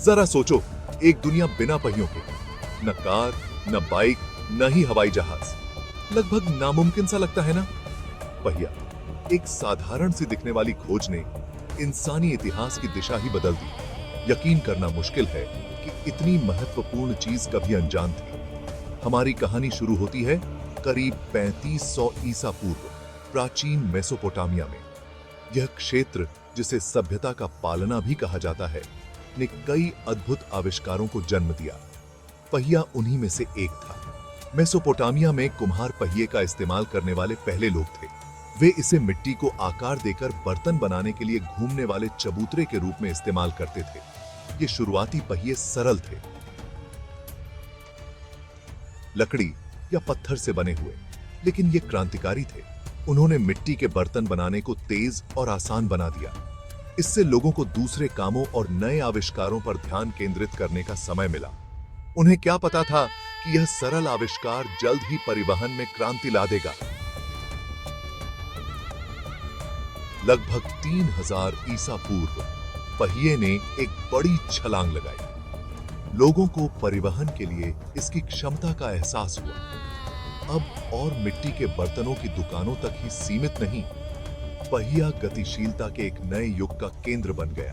जरा सोचो, एक दुनिया बिना पहियों के, न कार, न बाइक, न ही हवाई जहाज। लगभग नामुमकिन सा लगता है ना? पहिया, एक साधारण सी दिखने वाली खोज ने इंसानी इतिहास की दिशा ही बदल दी। यकीन करना मुश्किल है कि इतनी महत्वपूर्ण चीज कभी अनजान थी। हमारी कहानी शुरू होती है करीब 3500 ईसा पूर्व प्राचीन मेसोपोटामिया में। यह क्षेत्र, जिसे सभ्यता का पालना भी कहा जाता है, ने कई अद्भुत आविष्कारों को जन्म दिया। पहिया उन्हीं में से एक था। मेसोपोटामिया में कुम्हार पहिए का इस्तेमाल करने वाले पहले लोग थे। वे इसे मिट्टी को आकार देकर बर्तन बनाने के लिए घूमने वाले चबूतरे के रूप में इस्तेमाल करते थे। ये शुरुआती पहिए सरल थे, लकड़ी या पत्थर से बने हुए, लेकिन ये क्रांतिकारी थे। उन्होंने मिट्टी के बर्तन बनाने को तेज और आसान बना दिया। इससे लोगों को दूसरे कामों और नए आविष्कारों पर ध्यान केंद्रित करने का समय मिला। उन्हें क्या पता था कि यह सरल आविष्कार जल्द ही परिवहन में क्रांति ला देगा। लगभग 3000 ईसा पूर्व पहिए ने एक बड़ी छलांग लगाई। लोगों को परिवहन के लिए इसकी क्षमता का एहसास हुआ। अब और मिट्टी के बर्तनों की दुकानों तक ही सीमित नहीं, पहिया गतिशीलता के एक नए युग का केंद्र बन गया।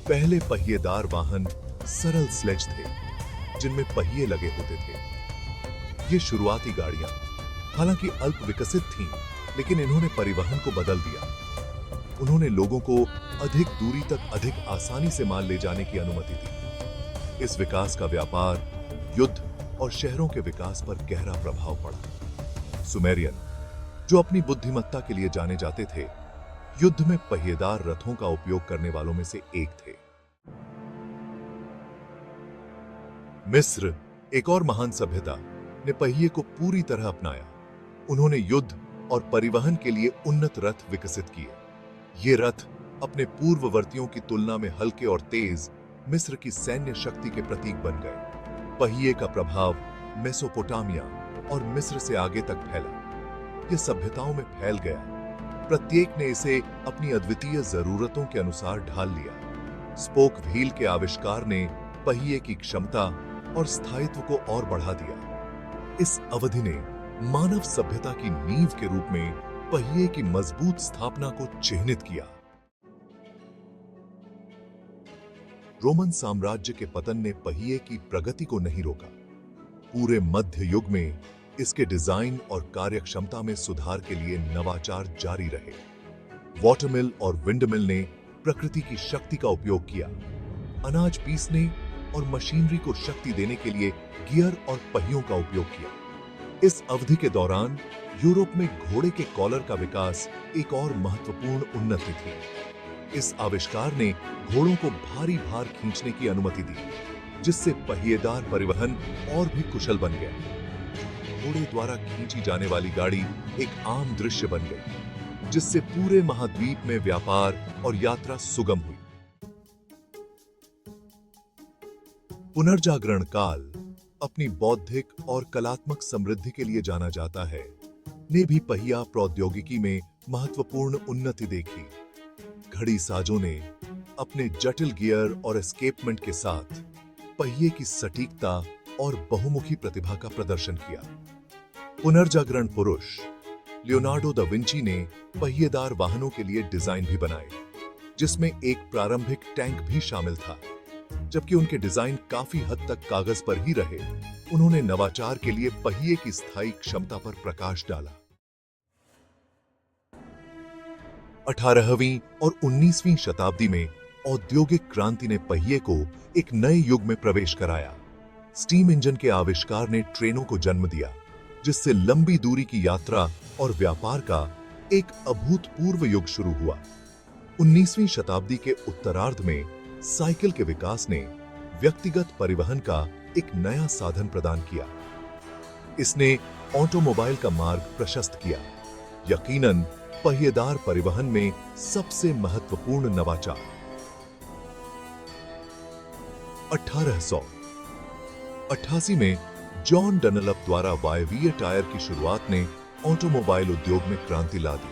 पहले पहिएदार वाहन सरल स्लेज थे, जिनमें पहिए लगे होते थे। ये शुरुआती गाड़ियां हालांकि अल्प विकसित थीं, लेकिन इन्होंने परिवहन को बदल दिया। उन्होंने लोगों को अधिक दूरी तक अधिक आसानी से माल ले जाने की अनुमति दी। इस विकास का व्यापार, युद्ध और शहरों के विकास पर गहरा प्रभाव पड़ा। सुमेरियन, जो अपनी बुद्धिमत्ता के लिए जाने जाते थे, युद्ध में पहिएदार रथों का उपयोग करने वालों में से एक थे। मिस्र, एक और महान सभ्यता, ने पहिए को पूरी तरह अपनाया। उन्होंने युद्ध और परिवहन के लिए उन्नत रथ विकसित किए। ये रथ अपने पूर्ववर्तियों की तुलना में हल्के और तेज मिस्र की सैन्य शक्ति के प्रतीक बन गए। पहिए का प्रभाव मेसोपोटामिया और मिस्र से आगे तक फैला। यह सभ्यताओं में फैल गया। प्रत्येक ने इसे अपनी अद्वितीय जरूरतों के अनुसार ढाल लिया। स्पोक व्हील के आविष्कार ने पहिए की क्षमता और स्थायित्व को और बढ़ा दिया। इस अवधि ने मानव सभ्यता की नींव के रूप में पहिए की मजबूत स्थापना को चिह्नित किया। रोमन साम्राज्य के पतन ने पहिए की प्रगति को नहीं रोका। पूरे मध्य युग में इसके डिजाइन और कार्यक्षमता में सुधार के लिए नवाचार जारी रहे। वाटरमिल और विंडमिल ने प्रकृति की शक्ति का उपयोग किया। अनाज पीसने और मशीनरी को शक्ति देने के लिए गियर और पहियों का उपयोग किया। इस अवधि के दौरान यूरोप में घोड़े के कॉलर का विकास एक और महत्वपूर्ण उन्नति थी। इस आविष्कार ने घोड़ों को भारी भार खींचने की अनुमति दी, जिससे पहिएदार परिवहन और भी कुशल बन गया। घोड़े द्वारा खींची जाने वाली गाड़ी एक आम दृश्य बन गई, जिससे पूरे महाद्वीप में व्यापार और यात्रा सुगम हुई। पुनर्जागरण काल, अपनी बौद्धिक और कलात्मक समृद्धि के लिए जाना जाता है, ने भी पहिया प्रौद्योगिकी में महत्वपूर्ण उन्नति देखी। घड़ी साजों ने अपने जटिल गियर और एस्केपमेंट के साथ पहिए की सटीकता और बहुमुखी प्रतिभा का प्रदर्शन किया। पुनर्जागरण पुरुष लियोनार्डो दा विंची ने पहिएदार वाहनों के लिए डिजाइन भी बनाए, जिसमें एक प्रारंभिक टैंक भी शामिल था। जबकि उनके डिजाइन काफी हद तक कागज पर ही रहे, उन्होंने नवाचार के लिए पहिए की स्थायी क्षमता पर प्रकाश डाला। 18वीं और 19वीं शताब्दी में औद्योगिक क्रांति ने पहिए को एक नए युग में प्रवेश कराया। स्टीम इंजन के आविष्कार ने ट्रेनों को जन्म दिया, जिससे लंबी दूरी की यात्रा और व्यापार का एक अभूतपूर्व युग शुरू हुआ। 19वीं शताब्दी के उत्तरार्ध में साइकिल के विकास ने व्यक्तिगत परिवहन का एक नया साधन प्रदान किया। इसने ऑटोमोबाइल का मार्ग प्रशस्त किया। यकीनन पहिएदार परिवहन में सबसे महत्वपूर्ण नवाचार। 1888 में जॉन डनलप द्वारा वायवीय टायर की शुरुआत ने ऑटोमोबाइल उद्योग में क्रांति ला दी,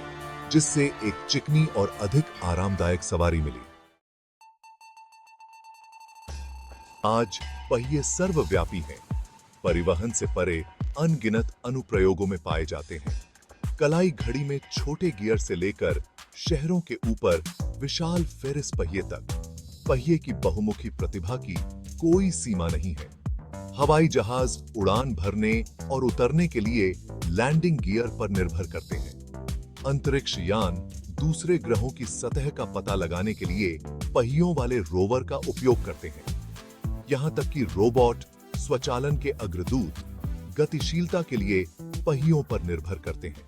जिससे एक चिकनी और अधिक आरामदायक सवारी मिली। आज पहिए सर्वव्यापी हैं। परिवहन से परे अनगिनत अनुप्रयोगों में पाए जाते हैं। कलाई घड़ी में छोटे गियर से लेकर शहरों के ऊपर विशाल फेरिस पहिए तक, पहिए की बहुमुखी प्रतिभा की कोई सीमा नहीं है। हवाई जहाज उड़ान भरने और उतरने के लिए लैंडिंग गियर पर निर्भर करते हैं। अंतरिक्ष यान दूसरे ग्रहों की सतह का पता लगाने के लिए पहियों वाले रोवर का उपयोग करते हैं। यहां तक कि रोबोट स्वचालन के अग्रदूत गतिशीलता के लिए पहियों पर निर्भर करते हैं।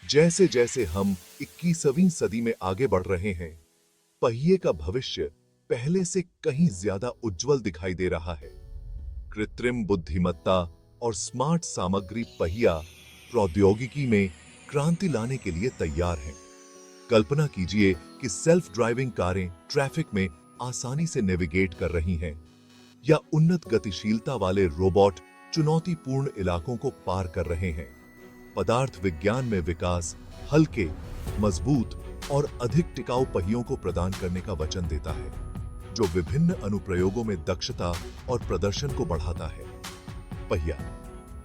जैसे जैसे हम 21वीं सदी में आगे बढ़ रहे हैं, पहिए का भविष्य पहले से कहीं ज्यादा उज्जवल दिखाई दे रहा है। कृत्रिम बुद्धिमत्ता और स्मार्ट सामग्री पहिया प्रौद्योगिकी में क्रांति लाने के लिए तैयार हैं। कल्पना कीजिए कि सेल्फ ड्राइविंग कारें ट्रैफिक में आसानी से नेविगेट कर रही हैं, या उन्नत गतिशीलता वाले रोबोट चुनौतीपूर्ण इलाकों को पार कर रहे हैं। पदार्थ विज्ञान में विकास हल्के, मजबूत और अधिक टिकाऊ पहियों को प्रदान करने का वचन देता है, जो विभिन्न अनुप्रयोगों में दक्षता और प्रदर्शन को बढ़ाता है। पहिया,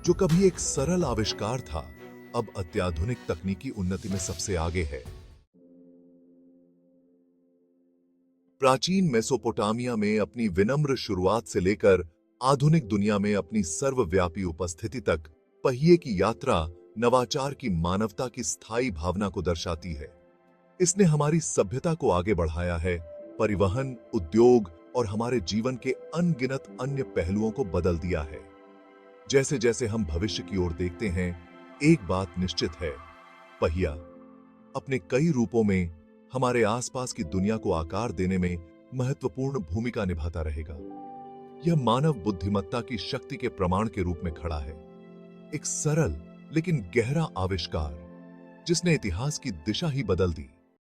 जो कभी एक सरल आविष्कार था, अब अत्याधुनिक तकनीकी उन्नति में सबसे आगे है। प्राचीन मेसोपोटामिया में अपनी विनम्र शुरुआत से लेकर आधुनिक दुनिया में अपनी सर्वव्यापी उपस्थिति तक, पहिए की यात्रा नवाचार की मानवता की स्थायी भावना को दर्शाती है। इसने हमारी सभ्यता को आगे बढ़ाया है, परिवहन, उद्योग और हमारे जीवन के अनगिनत अन्य पहलुओं को बदल दिया है। जैसे जैसे हम भविष्य की ओर देखते हैं, एक बात निश्चित है, पहिया अपने कई रूपों में हमारे आसपास की दुनिया को आकार देने में महत्वपूर्ण भूमिका निभाता रहेगा। यह मानव बुद्धिमत्ता की शक्ति के प्रमाण के रूप में खड़ा है, एक सरल लेकिन गहरा आविष्कार जिसने इतिहास की दिशा ही बदल दी।